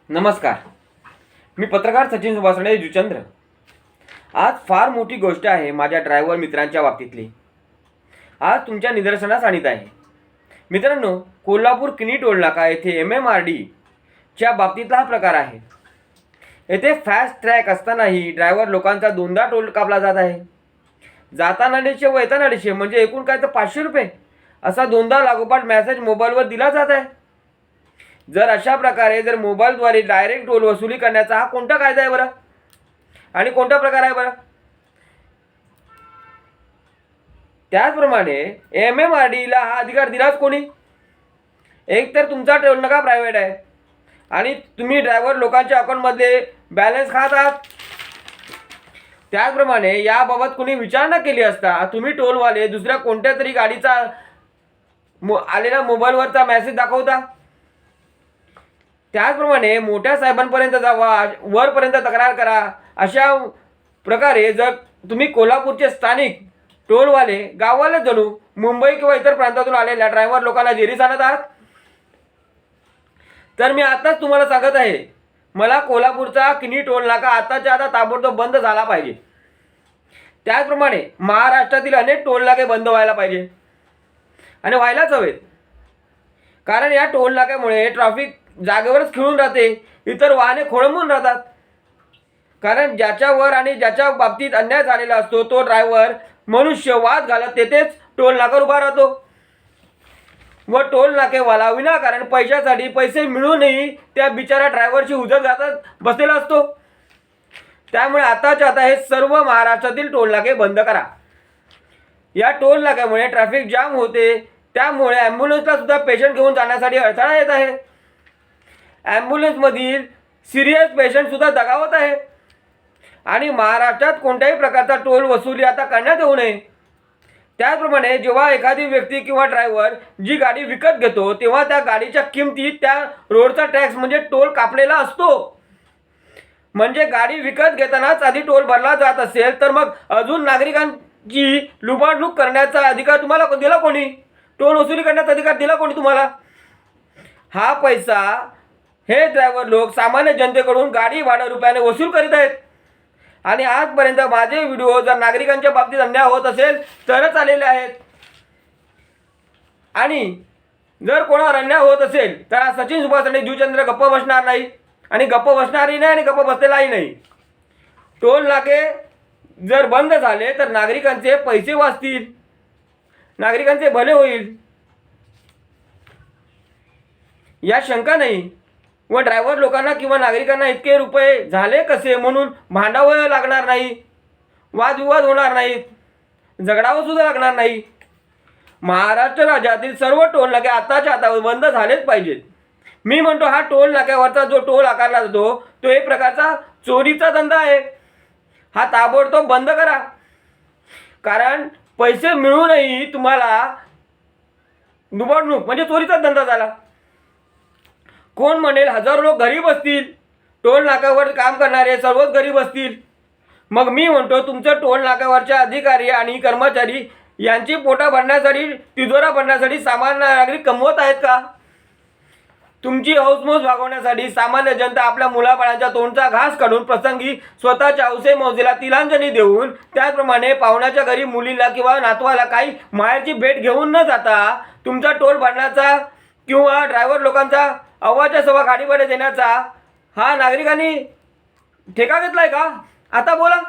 नमस्कार. मी पत्रकार सचिन सुभाषणे जुचंद्र. आज फार मोठी गोष्ट आहे माझ्या ड्रायव्हर मित्रांच्या बाबतीतली. आज तुमच्या निदर्शनास आणत आहे. मित्रांनो, कोल्हापूर किनी टोल नाका येथे MMRD च्या बाबतीतला हा प्रकार आहे. येथे फास्ट ट्रॅक असतानाही ड्रायव्हर लोकांचा दोनदा टोल कापला जात आहे. जाताना 150 व येताना 150 म्हणजे एकूण काय तर 500 रुपये असा दोनदा लागोपाठ मेसेज मोबाईलवर दिला जात आहे. जर अशा प्रकारे जर मोबाईलद्वारे डायरेक्ट टोल वसुली करण्याचा हा कोणता कायदा आहे बरं, आणि कोणता प्रकार आहे बरं? त्याचप्रमाणे MMRDला हा अधिकार दिलाच कोणी? एक तर तुमचा टोल नाका प्रायव्हेट आहे आणि तुम्ही ड्रायव्हर लोकांच्या अकाउंटमध्ये बॅलन्स खात आहात. त्याचप्रमाणे याबाबत कोणी विचारणा केली असता तुम्ही टोलवाले दुसऱ्या कोणत्या तरी गाडीचा आलेला मोबाईलवरचा मेसेज दाखवता. त्याचप्रमाणे मोठ्या साहेबांपर्यंत जावा, वरपर्यंत तक्रार करा. अशा प्रकारे जर तुम्ही कोल्हापूरचे स्थानिक टोलवाले गाववाले जणू मुंबई किंवा इतर प्रांतातून आलेल्या ड्रायव्हर लोकांना जेरीस आणत आहात, तर मी आताच तुम्हाला सांगत आहे, मला कोल्हापूरचा किनी टोल नाका आताच्या आता ताबडतोब बंद झाला पाहिजे. त्याचप्रमाणे महाराष्ट्रातील अनेक टोल नाके बंद व्हायला पाहिजे आणि व्हायलाच हवेत. कारण या टोल नाक्यामुळे ट्रॅफिक जागेवरच खिळून राहते, इतर वाहने खोळंबून राहतात. कारण ज्याच्यावर आणि ज्याच्या बाबतीत अन्याय झालेला असतो तो ड्रायव्हर मनुष्य वाद घालत तेथेच टोल नाक्यावर उभा राहतो व टोल नाकेवाला विनाकारण पैशासाठी पैसे मिळूनही त्या बिचाऱ्या ड्रायव्हरची उजळ जातात बसलेला असतो. त्यामुळे आताच्या आता हे सर्व महाराष्ट्रातील टोल नाके बंद करा. या टोल नाक्यामुळे ट्रॅफिक जाम होते, त्यामुळे ॲम्ब्युलन्सला सुद्धा पेशंट घेऊन जाण्यासाठी अडथळा येत आहे. ॲम्ब्युलन्समधील सिरियस पेशंटसुद्धा दगावत आहे आणि महाराष्ट्रात कोणत्याही प्रकारचा टोल वसुली आता करण्यात येऊ नये. त्याचप्रमाणे जेव्हा एखादी व्यक्ती किंवा ड्रायव्हर जी गाडी विकत घेतो तेव्हा त्या गाडीच्या किमतीत त्या रोडचा टॅक्स म्हणजे टोल कापलेला असतो. म्हणजे गाडी विकत घेतानाच आधी टोल भरला जात असेल तर मग अजून नागरिकांची लुबाडणूक करण्याचा अधिकार तुम्हाला दिला कोणी? टोल वसुली करण्याचा अधिकार दिला कोणी तुम्हाला? हा पैसा हे ड्रायव्हर लोक सामान्य जनतेकडून गाडी भाडं रुपयाने वसूल करीत आहेत. आणि आजपर्यंत माझे व्हिडिओ जर नागरिकांच्या बाबतीत अन्याय होत असेल तरच आलेले आहेत. आणि जर कोणावर अन्याय होत असेल तर हा सचिन सुभाषणे जुचंद्र गप्प बसणार नाही, आणि गप्प बसणारही नाही आणि गप्प बसलेलाही नाही. टोल नाके जर बंद झाले तर नागरिकांचे पैसे वाचतील, नागरिकांचे भले होईल, या शंका नाही. व ड्रायव्हर लोकांना किंवा नागरिकांना इतके रुपये झाले कसे म्हणून भांडावं लागणार नाही, वादविवाद होणार नाहीत, झगडावं सुद्धा लागणार नाही. महाराष्ट्र राज्यातील सर्व टोल नाके आताच्या आता बंद झालेच पाहिजेत. मी म्हणतो हा टोल नाक्यावरचा जो टोल आकारला जातो तो एक प्रकारचा चोरीचा धंदा आहे. हा ताबडतोब बंद करा. कारण पैसे मिळूनही तुम्हाला लुबाडणूक म्हणजे चोरीचा धंदा झाला. कोण म्हणेल हजारो लोक घरी बसतील, टोल नाक्यावर काम करणारे सर्वच घरी बसतील. मग मी म्हणतो तुमचं टोल नाक्यावरच्या अधिकारी आणि कर्मचारी यांची पोटा भरण्यासाठी, तिजोरा भरण्यासाठी सामान्य नागरिक कमवत आहेत का? तुमची हौसमौज भागवण्यासाठी सामान्य जनता आपल्या मुलाबाळांच्या तोंडचा घास काढून प्रसंगी स्वतःच्या हौसे मौजेला तिलांजली देऊन, त्याचप्रमाणे पाहुण्याच्या घरी मुलीला किंवा नातवाला काही माहेरची भेट घेऊन न जाता तुमचा टोल भरण्याचा किंवा ड्रायव्हर लोकांचा अव्वाच्या सव्वा गाडीमध्ये देण्याचा हा नागरिकांनी ठेका घेतलाय का? आता बोला.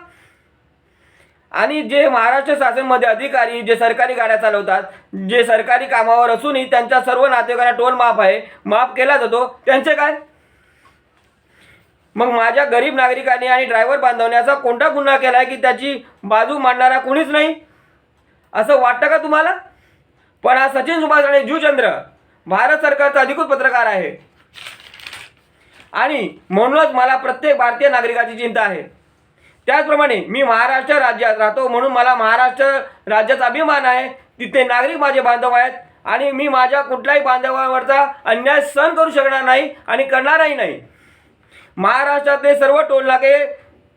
आणि जे महाराष्ट्र शासनामध्ये अधिकारी जे सरकारी गाड्या चालवतात, जे सरकारी कामावर असूनही त्यांच्या सर्व नातेवाईकांना टोल माफ आहे, माफ केला जातो, त्यांचे काय? मग माझ्या गरीब नागरिकांनी आणि ड्रायव्हर बांधवांनी असा कोणता गुन्हा केला आहे की त्याची बाजू मांडणारा कोणीच नाही? असं वाटतं का तुम्हाला? पण हा सचिन सुभाषणे जुचंद्र भारत सरकारचा अधिकृत पत्रकार आहे आणि म्हणूनच मला प्रत्येक भारतीय नागरिकाची चिंता आहे. त्याचप्रमाणे मी महाराष्ट्र राज्यात राहतो म्हणून मला महाराष्ट्र राज्याचा अभिमान आहे. तिथे नागरिक माझे बांधव आहेत आणि मी माझ्या कुठल्याही बांधवावरचा अन्याय सहन करू शकणार नाही आणि करणारही नाही. महाराष्ट्रातले सर्व टोल नाके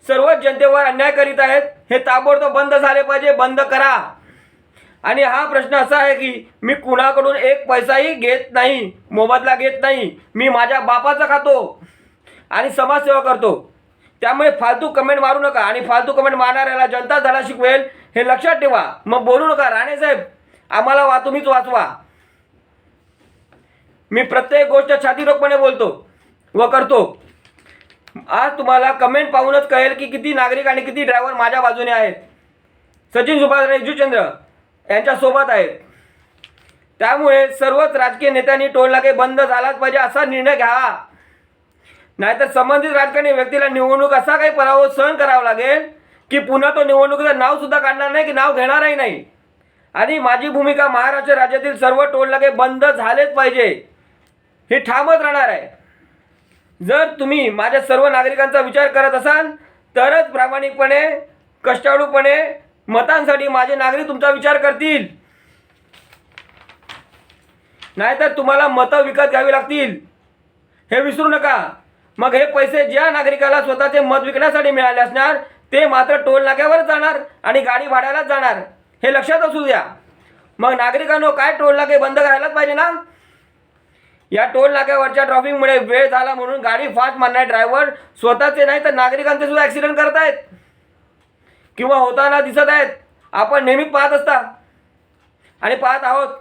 सर्व जनतेवर अन्याय करीत आहेत. हे ताबडतोब बंद झाले पाहिजे, बंद करा. आणि हा प्रश्न असा आहे की मी कुणाकडून एक पैसाही घेत नाही, मोबदला घेत नाही. मी माझ्या बापाचा खातो. आणि समाजसेवा करतो. त्यामुळे फालतू कमेंट मारू नका आणि फालतू कमेंट मारणाऱ्याला जनता धडा शिकवेल हे लक्षात ठेवा. मग बोलू नका. राणेसाहेब आम्हाला तुम्हीच वाचवा. मी प्रत्येक गोष्ट छातीरोखपणे बोलतो व करतो. आज तुम्हाला कमेंट पाहूनच कळेल की किती नागरिक आणि किती ड्रायव्हर माझ्या बाजूने आहेत. सचिन सुभाष आणि जुचंद्र यांच्यासोबत आहेत. त्यामुळे सर्वच राजकीय नेत्यांनी टोलनाके बंद झालाच पाहिजे असा निर्णय घ्यावा. नाहीतर संबंधित राजकारणी व्यक्तीला निवडणूक असा काही पराभव सहन करावा लागेल की पुन्हा तो निवडणुकीचं नाव सुद्धा काढणार नाही की नाव घेणारही नाही. आणि माझी भूमिका महाराष्ट्र राज्यातील सर्व टोलनाके बंद झालेच पाहिजे हे ठामच राहणार आहे. जर तुम्ही माझ्या सर्व नागरिकांचा विचार करत असाल तरच प्रामाणिकपणे कष्टाळूपणे मतांसाठी माझे नागरिक तुमचा विचार करतील. नाहीतर तुम्हाला मतं विकत घ्यावी लागतील हे विसरू नका. मग हे पैसे ज्या नागरिकाला स्वतःचे मत विकण्यासाठी मिळाले असणार ते मात्र टोल नाक्यावर जाणार आणि गाडी भाड्यालाच जाणार हे लक्षात असू द्या. मग नागरिकांनो काय टोल नाके बंद करायलाच पाहिजे ना. या टोल नाक्यावरच्या ट्रॅफिकमुळे वेळ झाला म्हणून गाडी फास्ट मारणारे ड्रायव्हर स्वतःचे नाही तर नागरिकांचे सुद्धा ॲक्सिडेंट करत आहेत किंवा होताना दिसत आहेत. आपण नेहमीच पाहत असता आणि पाहत आहोत.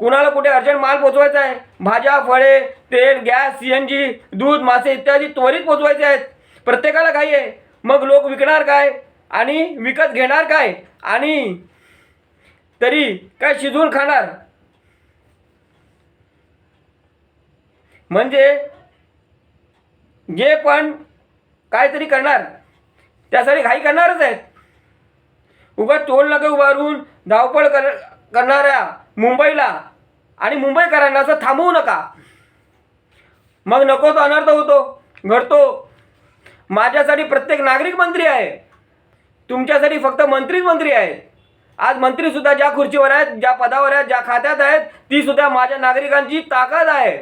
कुणाला कुठे अर्जंट माल पोचवायचा आहे, भाज्या फळे तेल गॅस CNG दूध मासे इत्यादी त्वरित पोचवायचे आहेत. प्रत्येकाला घाई आहे. मग लोक विकणार काय आणि विकत घेणार काय आणि तरी काय शिजवून खाणार. म्हणजे जे पण काहीतरी करणार त्यासाठी घाई करणारच आहेत. उगाच टोल नाके उभारून धावपळ करणाऱ्या मुंबईला आणि मुंबईकरांना असं थांबवू नका. मग नको तो अनर्थ होतो घडतो. माझ्यासाठी प्रत्येक नागरिक मंत्री आहे. तुमच्यासाठी फक्त मंत्रीच मंत्री आहेत. आज मंत्रीसुद्धा ज्या खुर्चीवर आहेत, ज्या पदावर आहेत, ज्या खात्यात आहेत तीसुद्धा माझ्या नागरिकांची ताकद आहे.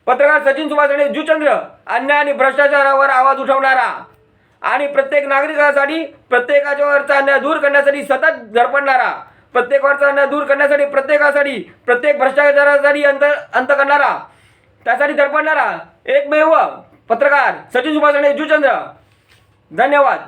पत्रकार सचिन सुभाष आणि जुचंद्र अन्याय आणि भ्रष्टाचारावर आवाज उठवणारा आणि प्रत्येक नागरिकासाठी प्रत्येकाच्यावरचा अन्याय दूर करण्यासाठी सतत धडपडणारा, प्रत्येकावरचा अन्याय दूर करण्यासाठी प्रत्येकासाठी प्रत्येक भ्रष्टाचारासाठी अंत करणारा, त्यासाठी धडपडणारा एकमेव पत्रकार सचिन सुभाष आणि जुचंद्र. धन्यवाद.